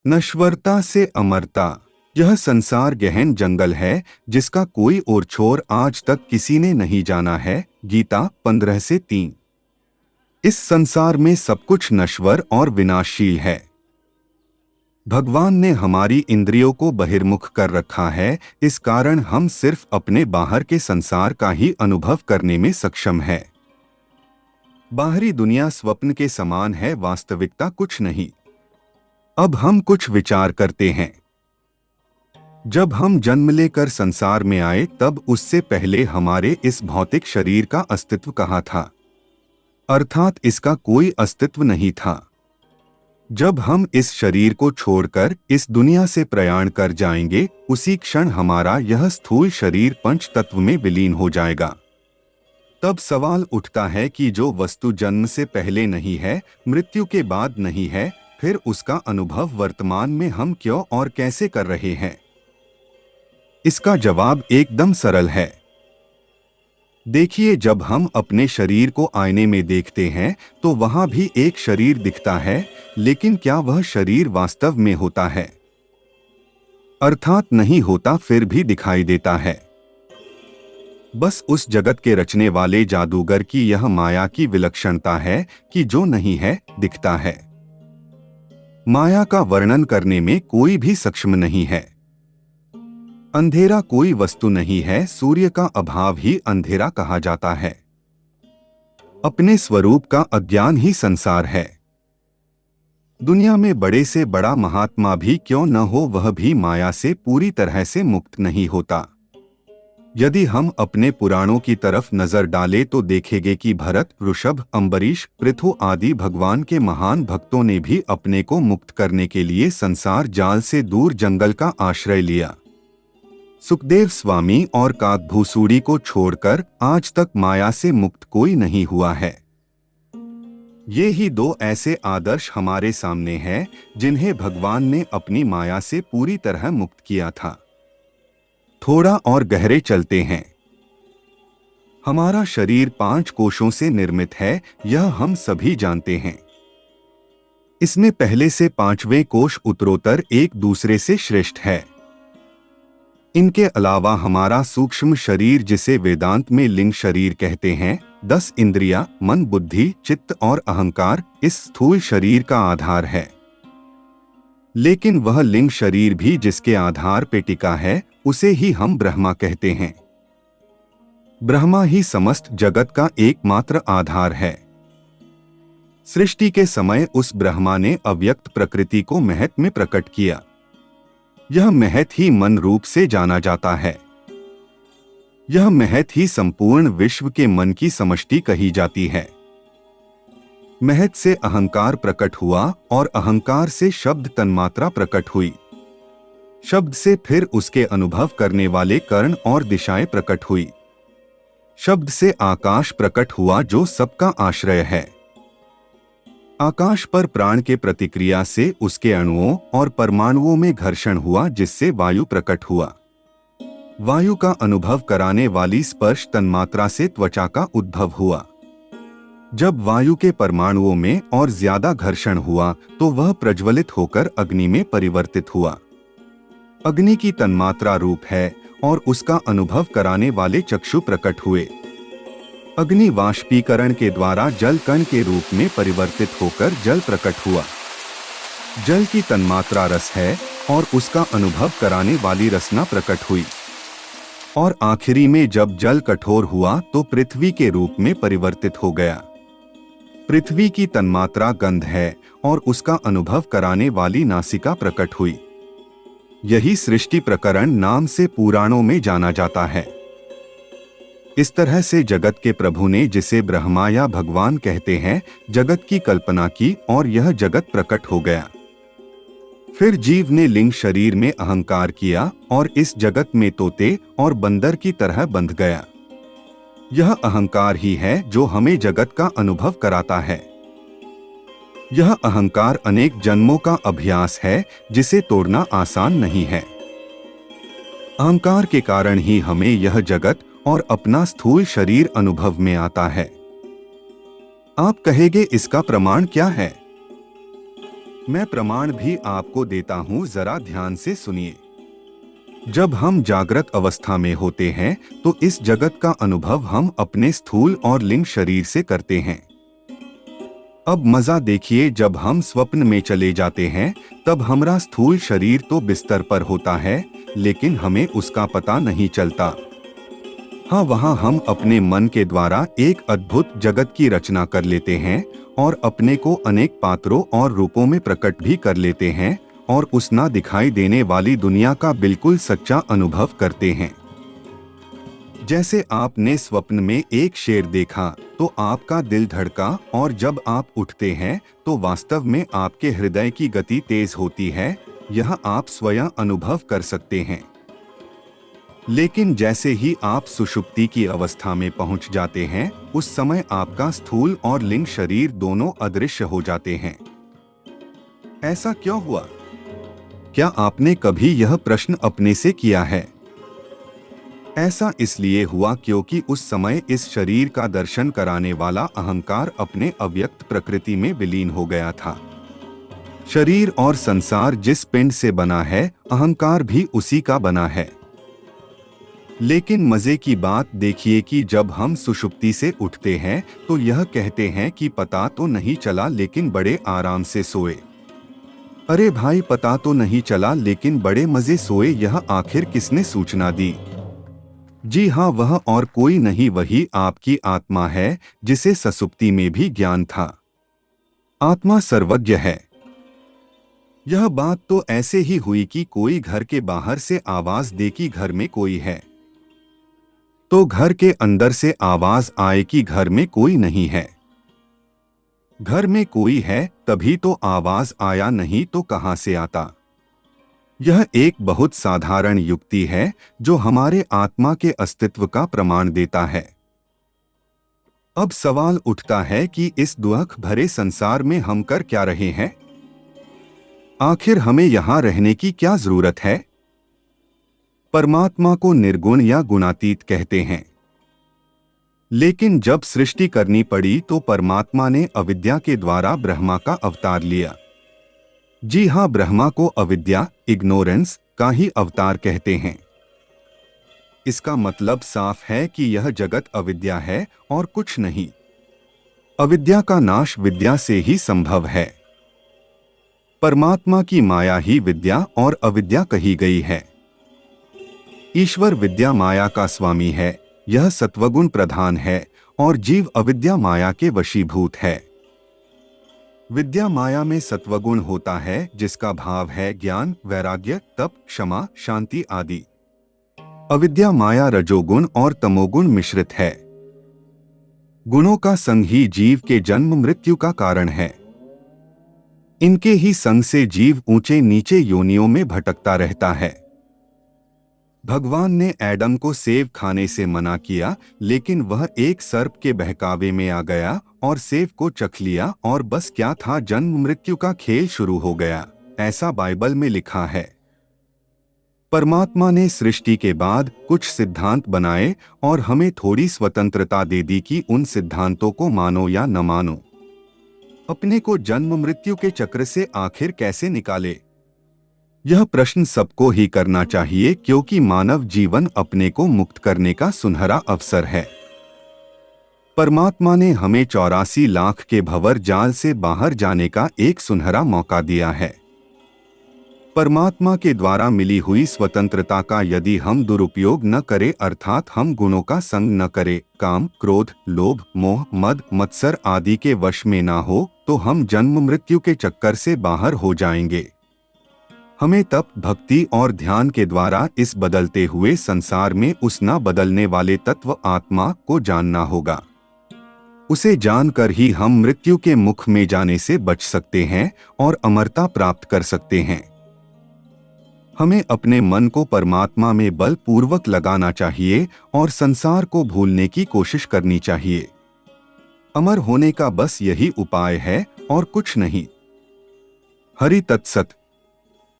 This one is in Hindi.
नश्वरता से अमरता। यह संसार गहन जंगल है जिसका कोई और छोर आज तक किसी ने नहीं जाना है। गीता 15:3। इस संसार में सब कुछ नश्वर और विनाशशील है। भगवान ने हमारी इंद्रियों को बहिर्मुख कर रखा है, इस कारण हम सिर्फ अपने बाहर के संसार का ही अनुभव करने में सक्षम है। बाहरी दुनिया स्वप्न के समान है, वास्तविकता कुछ नहीं। अब हम कुछ विचार करते हैं। जब हम जन्म लेकर संसार में आए तब उससे पहले हमारे इस भौतिक शरीर का अस्तित्व कहाँ था? अर्थात इसका कोई अस्तित्व नहीं था। जब हम इस शरीर को छोड़कर इस दुनिया से प्रयाण कर जाएंगे, उसी क्षण हमारा यह स्थूल शरीर पंच तत्व में विलीन हो जाएगा। तब सवाल उठता है कि जो वस्तु जन्म से पहले नहीं है, मृत्यु के बाद नहीं है, फिर उसका अनुभव वर्तमान में हम क्यों और कैसे कर रहे हैं? इसका जवाब एकदम सरल है। देखिए, जब हम अपने शरीर को आईने में देखते हैं तो वहां भी एक शरीर दिखता है, लेकिन क्या वह शरीर वास्तव में होता है? अर्थात नहीं होता, फिर भी दिखाई देता है। बस उस जगत के रचने वाले जादूगर की यह माया की विलक्षणता है कि जो नहीं है, दिखता है। माया का वर्णन करने में कोई भी सक्षम नहीं है। अंधेरा कोई वस्तु नहीं है, सूर्य का अभाव ही अंधेरा कहा जाता है। अपने स्वरूप का अज्ञान ही संसार है। दुनिया में बड़े से बड़ा महात्मा भी क्यों न हो, वह भी माया से पूरी तरह से मुक्त नहीं होता। यदि हम अपने पुराणों की तरफ नजर डालें तो देखेंगे कि भरत, ऋषभ, अम्बरीश, पृथु आदि भगवान के महान भक्तों ने भी अपने को मुक्त करने के लिए संसार जाल से दूर जंगल का आश्रय लिया। सुखदेव स्वामी और काकभूसुड़ी को छोड़कर आज तक माया से मुक्त कोई नहीं हुआ है। ये ही दो ऐसे आदर्श हमारे सामने हैं जिन्हें भगवान ने अपनी माया से पूरी तरह मुक्त किया था। थोड़ा और गहरे चलते हैं। हमारा शरीर 5 कोशों से निर्मित है, यह हम सभी जानते हैं। इसमें पहले से 5वें कोश उत्तरोत्तर एक दूसरे से श्रेष्ठ है। इनके अलावा हमारा सूक्ष्म शरीर, जिसे वेदांत में लिंग शरीर कहते हैं, 10 इंद्रियां, मन, बुद्धि, चित्त और अहंकार इस स्थूल शरीर का आधार है। लेकिन वह लिंग शरीर भी जिसके आधार पे टिका है, उसे ही हम ब्रह्मा कहते हैं। ब्रह्मा ही समस्त जगत का एकमात्र आधार है। सृष्टि के समय उस ब्रह्मा ने अव्यक्त प्रकृति को महत में प्रकट किया। यह महत ही मन रूप से जाना जाता है। यह महत ही संपूर्ण विश्व के मन की समष्टि कही जाती है। महत से अहंकार प्रकट हुआ और अहंकार से शब्द तन्मात्रा प्रकट हुई। शब्द से फिर उसके अनुभव करने वाले कर्ण और दिशाएं प्रकट हुई। शब्द से आकाश प्रकट हुआ जो सबका आश्रय है। आकाश पर प्राण के प्रतिक्रिया से उसके अणुओं और परमाणुओं में घर्षण हुआ, जिससे वायु प्रकट हुआ। वायु का अनुभव कराने वाली स्पर्श तन्मात्रा से त्वचा का उद्भव हुआ। जब वायु के परमाणुओं में और ज्यादा घर्षण हुआ तो वह प्रज्वलित होकर अग्नि में परिवर्तित हुआ। अग्नि की तन्मात्रा रूप है और उसका अनुभव कराने वाले चक्षु प्रकट हुए। अग्नि वाष्पीकरण के द्वारा जल कण के रूप में परिवर्तित होकर जल प्रकट हुआ। जल की तन्मात्रा रस है और उसका अनुभव कराने वाली रसना प्रकट हुई। और आखिरी में जब जल कठोर हुआ तो पृथ्वी के रूप में परिवर्तित हो गया। पृथ्वी की तन्मात्रा गंध है और उसका अनुभव कराने वाली नासिका प्रकट हुई। यही सृष्टि प्रकरण नाम से पुराणों में जाना जाता है। इस तरह से जगत के प्रभु ने, जिसे ब्रह्मा या भगवान कहते हैं, जगत की कल्पना की और यह जगत प्रकट हो गया। फिर जीव ने लिंग शरीर में अहंकार किया और इस जगत में तोते और बंदर की तरह बंध गया। यह अहंकार ही है जो हमें जगत का अनुभव कराता है। यह अहंकार अनेक जन्मों का अभ्यास है, जिसे तोड़ना आसान नहीं है। अहंकार के कारण ही हमें यह जगत और अपना स्थूल शरीर अनुभव में आता है। आप कहेंगे, इसका प्रमाण क्या है? मैं प्रमाण भी आपको देता हूँ, जरा ध्यान से सुनिए। जब हम जागृत अवस्था में होते हैं तो इस जगत का अनुभव हम अपने स्थूल और लिंग शरीर से करते हैं। अब मजा देखिए, जब हम स्वप्न में चले जाते हैं तब हमारा स्थूल शरीर तो बिस्तर पर होता है, लेकिन हमें उसका पता नहीं चलता। हाँ, वहाँ हम अपने मन के द्वारा एक अद्भुत जगत की रचना कर लेते हैं और अपने को अनेक पात्रों और रूपों में प्रकट भी कर लेते हैं और उस ना दिखाई देने वाली दुनिया का बिल्कुल सच्चा अनुभव करते हैं। जैसे आपने स्वप्न में एक शेर देखा तो आपका दिल धड़का और जब आप उठते हैं तो वास्तव में आपके हृदय की गति तेज होती है। यह आप स्वयं अनुभव कर सकते हैं। लेकिन जैसे ही आप सुषुप्ति की अवस्था में पहुंच जाते हैं, उस समय आपका स्थूल और लिंग शरीर दोनों अदृश्य हो जाते हैं। ऐसा क्यों हुआ? क्या आपने कभी यह प्रश्न अपने से किया है? ऐसा इसलिए हुआ क्योंकि उस समय इस शरीर का दर्शन कराने वाला अहंकार अपने अव्यक्त प्रकृति में विलीन हो गया था। शरीर और संसार जिस पिंड से बना है, अहंकार भी उसी का बना है। लेकिन मजे की बात देखिए कि जब हम सुषुप्ति से उठते हैं तो यह कहते हैं कि पता तो नहीं चला लेकिन बड़े आराम से सोए। अरे भाई, पता तो नहीं चला लेकिन बड़े मजे सोए, यह आखिर किसने सूचना दी? जी हाँ, वह और कोई नहीं, वही आपकी आत्मा है जिसे सुषुप्ति में भी ज्ञान था। आत्मा सर्वज्ञ है। यह बात तो ऐसे ही हुई कि कोई घर के बाहर से आवाज दे कि घर में कोई है, तो घर के अंदर से आवाज आए कि घर में कोई नहीं है। घर में कोई है तभी तो आवाज आया, नहीं तो कहां से आता। यह एक बहुत साधारण युक्ति है जो हमारे आत्मा के अस्तित्व का प्रमाण देता है। अब सवाल उठता है कि इस दुख भरे संसार में हम कर क्या रहे हैं? आखिर हमें यहां रहने की क्या जरूरत है? परमात्मा को निर्गुण या गुणातीत कहते हैं। लेकिन जब सृष्टि करनी पड़ी तो परमात्मा ने अविद्या के द्वारा ब्रह्मा का अवतार लिया। जी हाँ, ब्रह्मा को अविद्या, इग्नोरेंस का ही अवतार कहते हैं। इसका मतलब साफ है कि यह जगत अविद्या है और कुछ नहीं। अविद्या का नाश विद्या से ही संभव है। परमात्मा की माया ही विद्या और अविद्या कही गई है। ईश्वर विद्या माया का स्वामी है, यह सत्वगुण प्रधान है और जीव अविद्या माया के वशीभूत है। विद्या माया में सत्वगुण होता है जिसका भाव है ज्ञान, वैराग्य, तप, क्षमा, शांति आदि। अविद्या माया रजोगुण और तमोगुण मिश्रित है। गुणों का संग ही जीव के जन्म मृत्यु का कारण है। इनके ही संग से जीव ऊंचे नीचे योनियों में भटकता रहता है। भगवान ने एडम को सेब खाने से मना किया, लेकिन वह एक सर्प के बहकावे में आ गया और सेब को चख लिया और बस क्या था, जन्म मृत्यु का खेल शुरू हो गया। ऐसा बाइबल में लिखा है। परमात्मा ने सृष्टि के बाद कुछ सिद्धांत बनाए और हमें थोड़ी स्वतंत्रता दे दी कि उन सिद्धांतों को मानो या न मानो। अपने को जन्म मृत्यु के चक्र से आखिर कैसे निकाले? यह प्रश्न सबको ही करना चाहिए, क्योंकि मानव जीवन अपने को मुक्त करने का सुनहरा अवसर है। परमात्मा ने हमें 84 लाख के भंवर जाल से बाहर जाने का एक सुनहरा मौका दिया है। परमात्मा के द्वारा मिली हुई स्वतंत्रता का यदि हम दुरुपयोग न करें, अर्थात हम गुणों का संग न करें, काम, क्रोध, लोभ, मोह, मद, मत्सर आदि के वश में ना हो, तो हम जन्म मृत्यु के चक्कर से बाहर हो जाएंगे। हमें तप, भक्ति और ध्यान के द्वारा इस बदलते हुए संसार में उस न बदलने वाले तत्व आत्मा को जानना होगा। उसे जानकर ही हम मृत्यु के मुख में जाने से बच सकते हैं और अमरता प्राप्त कर सकते हैं। हमें अपने मन को परमात्मा में बलपूर्वक लगाना चाहिए और संसार को भूलने की कोशिश करनी चाहिए। अमर होने का बस यही उपाय है और कुछ नहीं। हरि तत्सत।